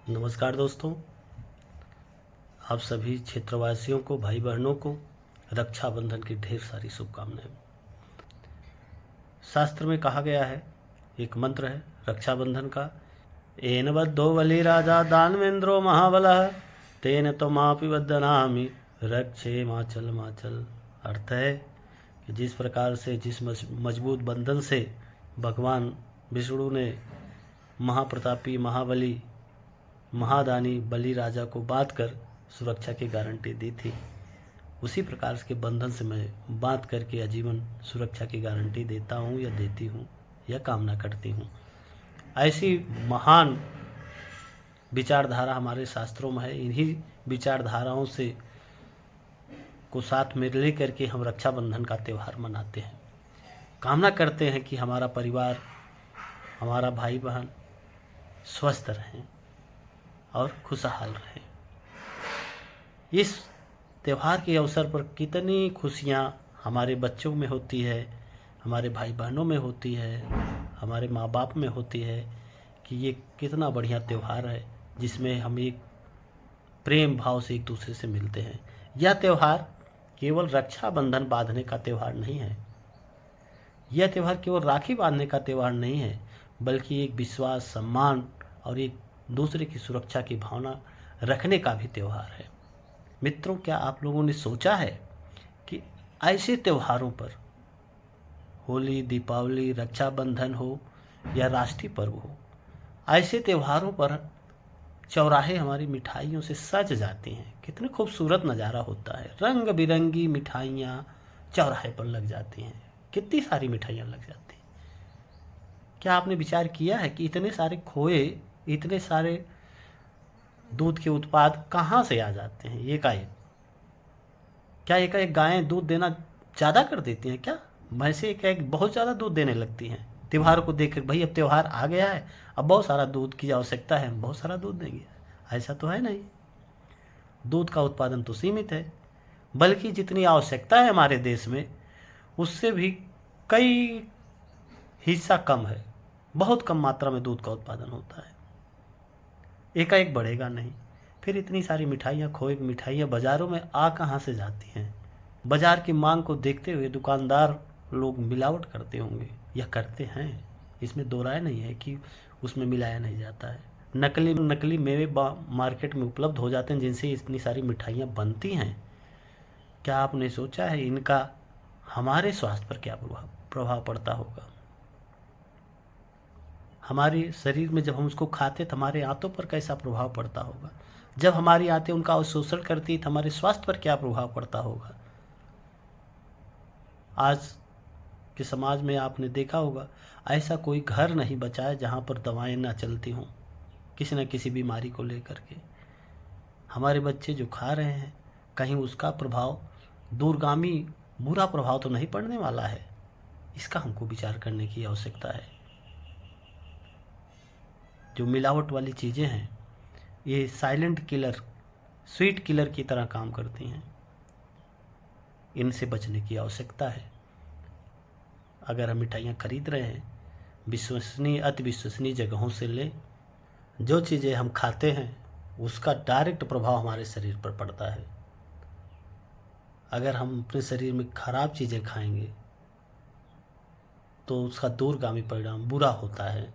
नमस्कार दोस्तों, आप सभी क्षेत्रवासियों को, भाई बहनों को रक्षाबंधन की ढेर सारी शुभकामनाएं। शास्त्र में कहा गया है, एक मंत्र है रक्षाबंधन का, एन बद्धो बलि राजा दानवेंद्रो महाबलः तेन तो मापि बद्धनामि रक्षे माचल माचल। अर्थ है कि जिस प्रकार से, जिस मजबूत बंधन से भगवान विष्णु ने महाप्रतापी, महाबली, महादानी बलि राजा को बांध कर सुरक्षा की गारंटी दी थी, उसी प्रकार के बंधन से मैं बांध करके आजीवन सुरक्षा की गारंटी देता हूँ या देती हूँ या कामना करती हूँ। ऐसी महान विचारधारा हमारे शास्त्रों में है। इन्हीं विचारधाराओं से को साथ में ले करके हम रक्षाबंधन का त्यौहार मनाते हैं। कामना करते हैं कि हमारा परिवार, हमारा भाई बहन स्वस्थ रहें और खुशहाल रहें। इस त्यौहार के अवसर पर कितनी खुशियाँ हमारे बच्चों में होती है, हमारे भाई बहनों में होती है, हमारे माँ बाप में होती है कि ये कितना बढ़िया त्यौहार है जिसमें हम एक प्रेम भाव से एक दूसरे से मिलते हैं। यह त्यौहार केवल रक्षाबंधन बांधने का त्यौहार नहीं है, यह त्यौहार केवल राखी बांधने का त्यौहार नहीं है, बल्कि एक विश्वास, सम्मान और एक दूसरे की सुरक्षा की भावना रखने का भी त्यौहार है। मित्रों, क्या आप लोगों ने सोचा है कि ऐसे त्योहारों पर, होली, दीपावली, रक्षाबंधन हो या राष्ट्रीय पर्व हो, ऐसे त्योहारों पर चौराहे हमारी मिठाइयों से सज जाती हैं। कितने खूबसूरत नज़ारा होता है, रंग बिरंगी मिठाइयाँ चौराहे पर लग जाती हैं, कितनी सारी मिठाइयाँ लग जाती हैं। क्या आपने विचार किया है कि इतने सारे खोए, इतने सारे दूध के उत्पाद कहाँ से आ जाते हैं एकाएक? क्या एकाएक गायें दूध देना ज़्यादा कर देती हैं क्या? भैंसें एकाएक बहुत ज़्यादा दूध देने लगती हैं त्यौहार को देख कर, भाई अब त्यौहार आ गया है, अब बहुत सारा दूध की आवश्यकता है, हम बहुत सारा दूध देंगे। ऐसा तो है नहीं, दूध का उत्पादन तो सीमित है, बल्कि जितनी आवश्यकता है हमारे देश में उससे भी कई हिस्सा कम है। बहुत कम मात्रा में दूध का उत्पादन होता है, एकाएक बढ़ेगा नहीं। फिर इतनी सारी मिठाइयाँ, खोए की मिठाइयाँ बाज़ारों में आ कहाँ से जाती हैं? बाज़ार की मांग को देखते हुए दुकानदार लोग मिलावट करते होंगे या करते हैं, इसमें दो राय नहीं है कि उसमें मिलाया नहीं जाता है। नकली नकली मेवे मार्केट में उपलब्ध हो जाते हैं जिनसे इतनी सारी मिठाइयाँ बनती हैं। क्या आपने सोचा है इनका हमारे स्वास्थ्य पर क्या प्रभाव पड़ता होगा? हमारे शरीर में जब हम उसको खाते तो हमारे आंतों पर कैसा प्रभाव पड़ता होगा? जब हमारी आंतें उनका अवशोषण करती तो हमारे स्वास्थ्य पर क्या प्रभाव पड़ता होगा? आज के समाज में आपने देखा होगा, ऐसा कोई घर नहीं बचा है जहाँ पर दवाएं ना चलती हों, किसी न किसी बीमारी को लेकर के। हमारे बच्चे जो खा रहे हैं, कहीं उसका प्रभाव, दूरगामी बुरा प्रभाव तो नहीं पड़ने वाला है? इसका हमको विचार करने की आवश्यकता है। जो मिलावट वाली चीज़ें हैं, ये साइलेंट किलर, स्वीट किलर की तरह काम करती हैं, इनसे बचने की आवश्यकता है। अगर हम मिठाइयाँ खरीद रहे हैं, विश्वसनीय, अति विश्वसनीय जगहों से लें। जो चीज़ें हम खाते हैं उसका डायरेक्ट प्रभाव हमारे शरीर पर पड़ता है। अगर हम अपने शरीर में खराब चीज़ें खाएंगे तो उसका दूरगामी परिणाम बुरा होता है।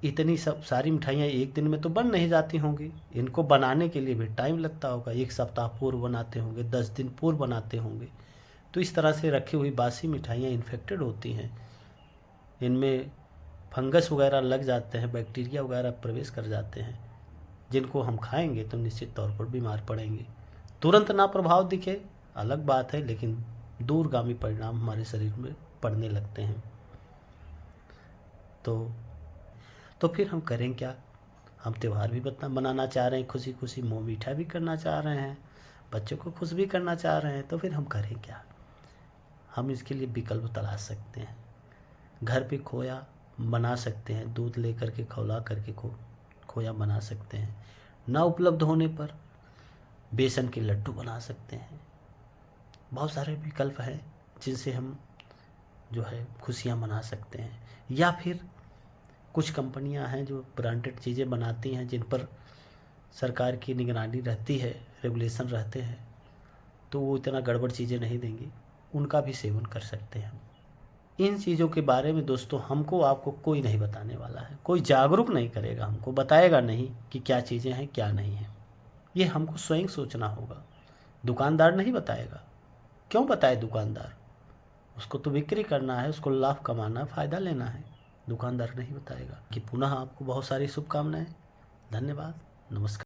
इतनी सब सारी मिठाइयाँ एक दिन में तो बन नहीं जाती होंगी, इनको बनाने के लिए भी टाइम लगता होगा। एक सप्ताह पूर्व बनाते होंगे, 10 दिन पूर्व बनाते होंगे, तो इस तरह से रखी हुई बासी मिठाइयाँ इन्फेक्टेड होती हैं, इनमें फंगस वगैरह लग जाते हैं, बैक्टीरिया वगैरह प्रवेश कर जाते हैं, जिनको हम खाएंगे तो निश्चित तौर पर बीमार पड़ेंगे। तुरंत ना प्रभाव दिखे अलग बात है, लेकिन दूरगामी परिणाम हमारे शरीर में पड़ने लगते हैं। तो फिर हम करें क्या? हम त्यौहार भी मनाना चाह रहे हैं, खुशी खुशी मुँह मीठा भी करना चाह रहे हैं, बच्चों को खुश भी करना चाह रहे हैं, तो फिर हम करें क्या? हम इसके लिए विकल्प तलाश सकते हैं। घर पे खोया बना सकते हैं, दूध ले करके खौला करके खोया बना सकते हैं। ना उपलब्ध होने पर बेसन के लड्डू बना सकते हैं। बहुत सारे विकल्प हैं जिनसे हम जो है खुशियाँ मना सकते हैं। या फिर कुछ कंपनियां हैं जो ब्रांडेड चीज़ें बनाती हैं, जिन पर सरकार की निगरानी रहती है, रेगुलेशन रहते हैं, तो वो इतना गड़बड़ चीज़ें नहीं देंगी, उनका भी सेवन कर सकते हैं। इन चीज़ों के बारे में दोस्तों हमको आपको कोई नहीं बताने वाला है, कोई जागरूक नहीं करेगा, हमको बताएगा नहीं कि क्या चीज़ें हैं क्या नहीं हैं। ये हमको स्वयं सोचना होगा, दुकानदार नहीं बताएगा। क्यों बताए दुकानदार? उसको तो बिक्री करना है, उसको लाभ कमाना है, फ़ायदा लेना है, दुकानदार नहीं बताएगा। कि पुनः आपको बहुत सारी शुभकामनाएं। धन्यवाद, नमस्कार।